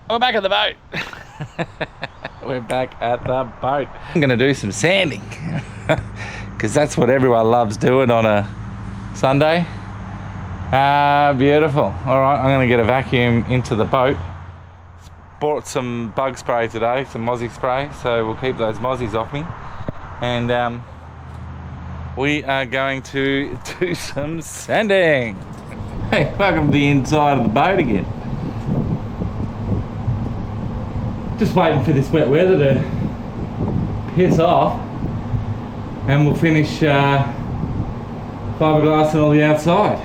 We're back at the boat. We're back at the boat. I'm gonna do some sanding because that's what everyone loves doing on a Sunday. Beautiful. All right, I'm gonna get a vacuum into the boat. Bought some bug spray today, some mozzie spray, so we'll keep those mozzies off me. And we are going to do some sanding. Hey, welcome to the inside of the boat again. Just waiting for this wet weather to piss off and we'll finish fiberglass and all the outside.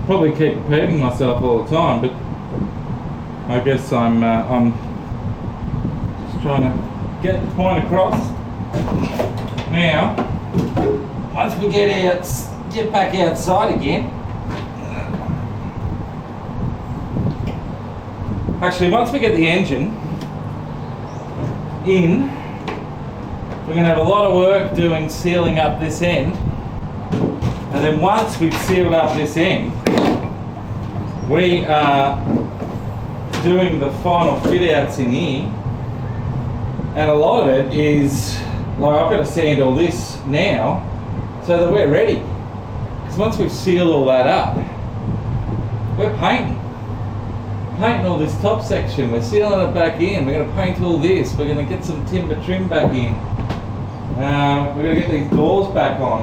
Probably keep repeating myself all the time, but I guess I'm just trying to get the point across. Now, once we get back outside again. Actually, once we get the engine in, we're going to have a lot of work doing sealing up this end. And then once we've sealed up this end, we are doing the final fit outs in here. And a lot of it is, like, I've got to sand all this now so that we're ready. Because once we've sealed all that up, we're painting all this top section, we're sealing it back in, we're going to paint all this, we're going to get some timber trim back in, we're going to get these doors back on.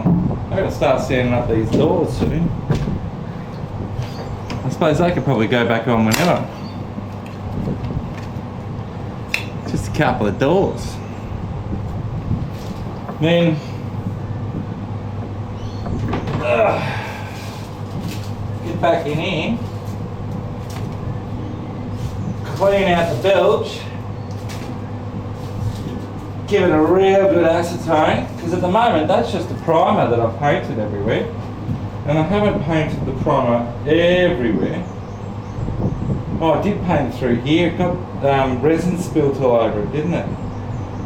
I've got to start sanding up these doors soon. I suppose they could probably go back on whenever. Just a couple of doors. Then get back in here. Clean out the bilge, give it a real good acetone, because at the moment that's just a primer that I've painted everywhere, and I haven't painted the primer everywhere. Oh, I did paint it through here. It got resin spilt all over it, didn't it?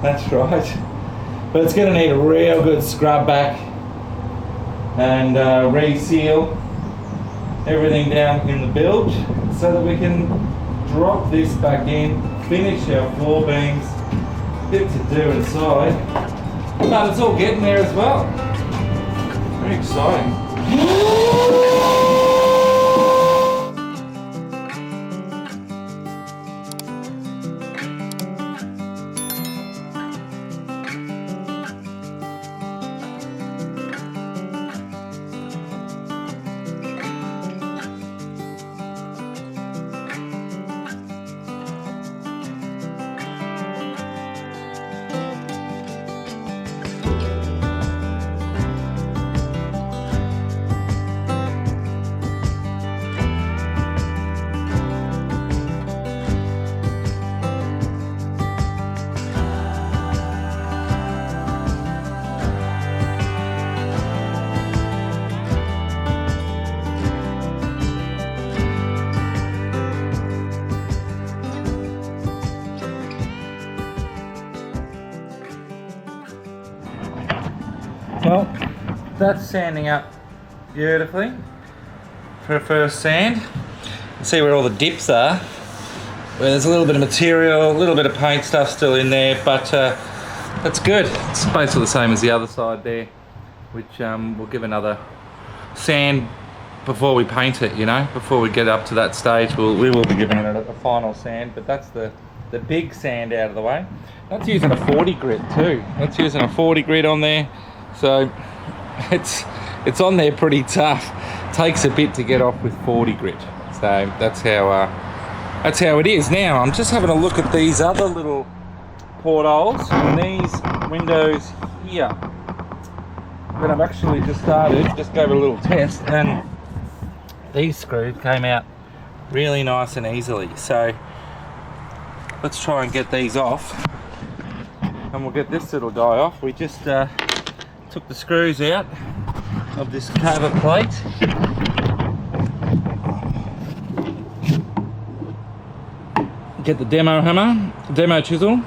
That's right. But it's going to need a real good scrub back and reseal everything down in the bilge so that we can drop this back in, finish our floor beams, bit to do inside, but it's all getting there as well. Very exciting. Well, that's sanding up beautifully for a first sand. See where all the dips are, where there's a little bit of material, a little bit of paint stuff still in there, but that's good. It's basically the same as the other side there, which we'll give another sand before we paint it, you know, before we get up to that stage. We will be giving it a final sand, but that's the big sand out of the way. That's using a 40 grit too. That's using a 40 grit on there. So it's on there pretty tough. Takes a bit to get off with 40 grit. So that's how it is. Now I'm just having a look at these other little portholes and these windows here. But I've actually just gave it a little test, and these screws came out really nice and easily. So let's try and get these off, and we'll get this little guy off. We just took the screws out of this cover plate. Get the demo hammer, demo chisel.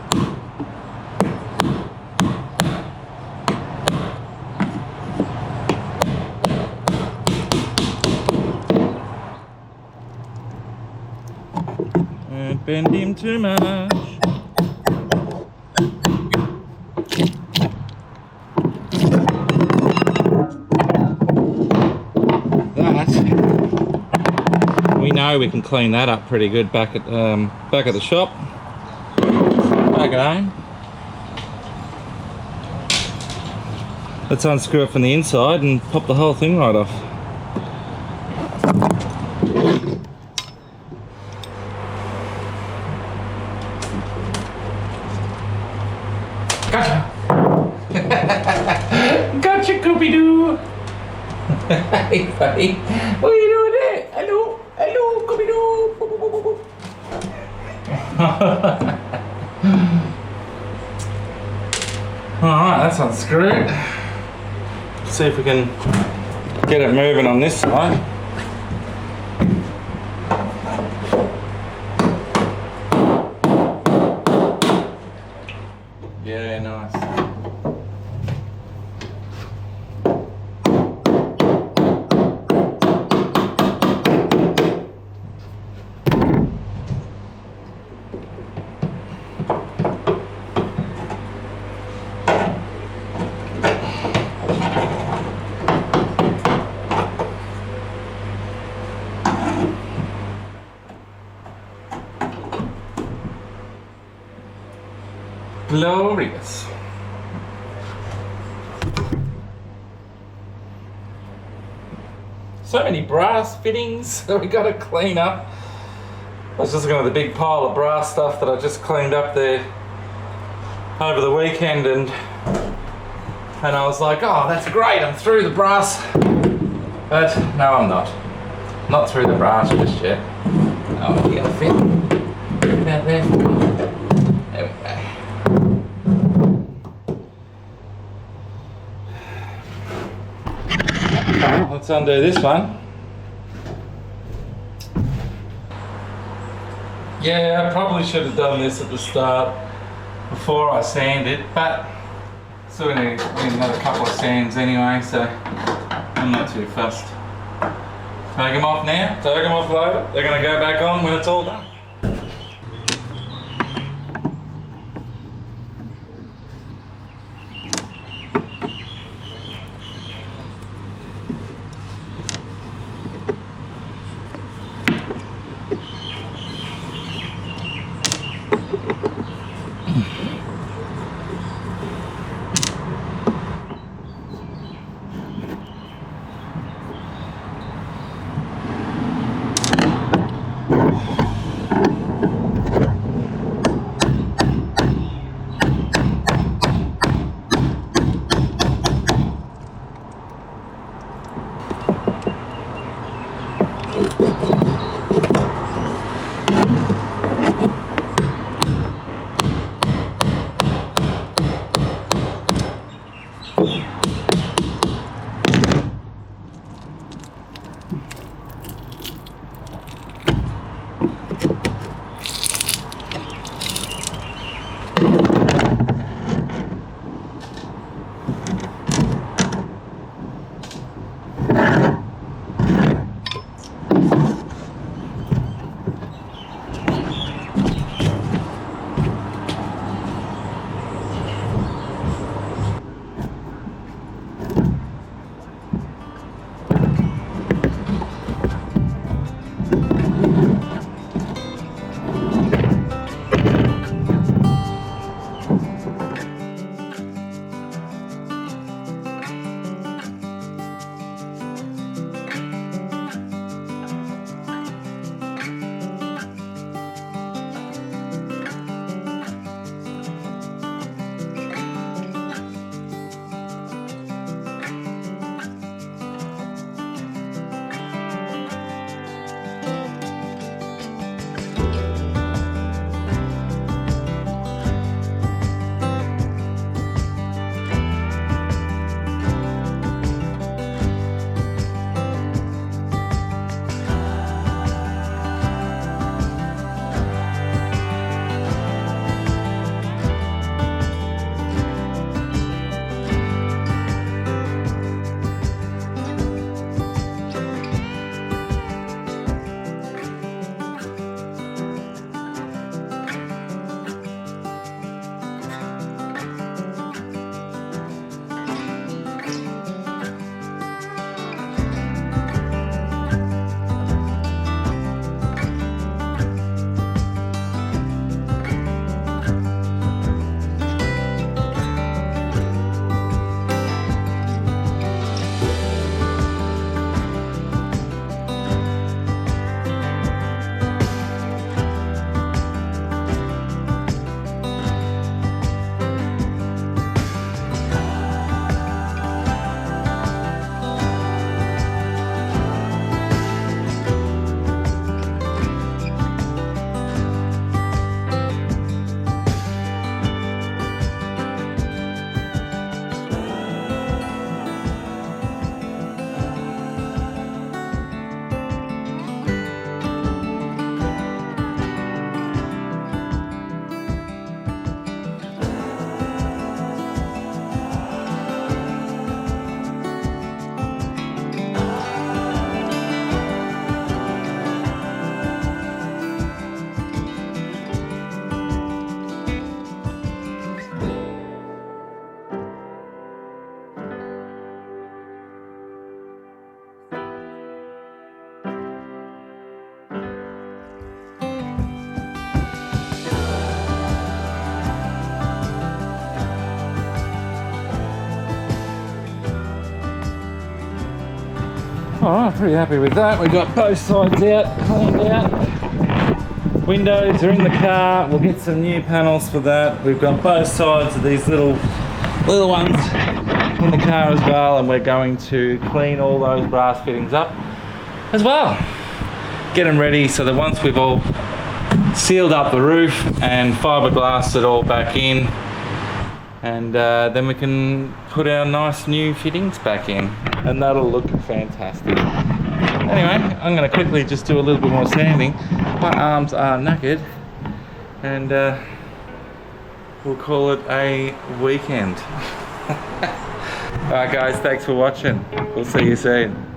Don't bend him too much. We know we can clean that up pretty good back at the shop. Back at home. Let's unscrew it from the inside and pop the whole thing right off. Gotcha! Gotcha, Scooby-Doo! Hey, buddy. What are you doing there? Hello, hello, Scooby-Doo! Alright, that's unscrewed. See if we can get it moving on this side. Yeah, nice. Glorious. So many brass fittings that we got to clean up. I was just looking at the big pile of brass stuff that I just cleaned up there over the weekend, and I was like, oh, that's great, I'm through the brass. But no, I'm not. Not through the brass just yet. Oh, you gonna fit about there? There we go. Let's undo this one. Yeah, I probably should have done this at the start before I sanded, but still need another couple of sands anyway, so I'm not too fussed. Take them off now, take them off later. They're going to go back on when it's all done. Alright, pretty happy with that. We've got both sides out, cleaned out. Windows are in the car. We'll get some new panels for that. We've got both sides of these little ones in the car as well, and we're going to clean all those brass fittings up as well. Get them ready so that once we've all sealed up the roof and fiberglassed it all back in, and then we can put our nice new fittings back in, and that'll look fantastic. Anyway, I'm going to quickly just do a little bit more sanding. My arms are knackered, and we'll call it a weekend. Alright guys, thanks for watching. We'll see you soon.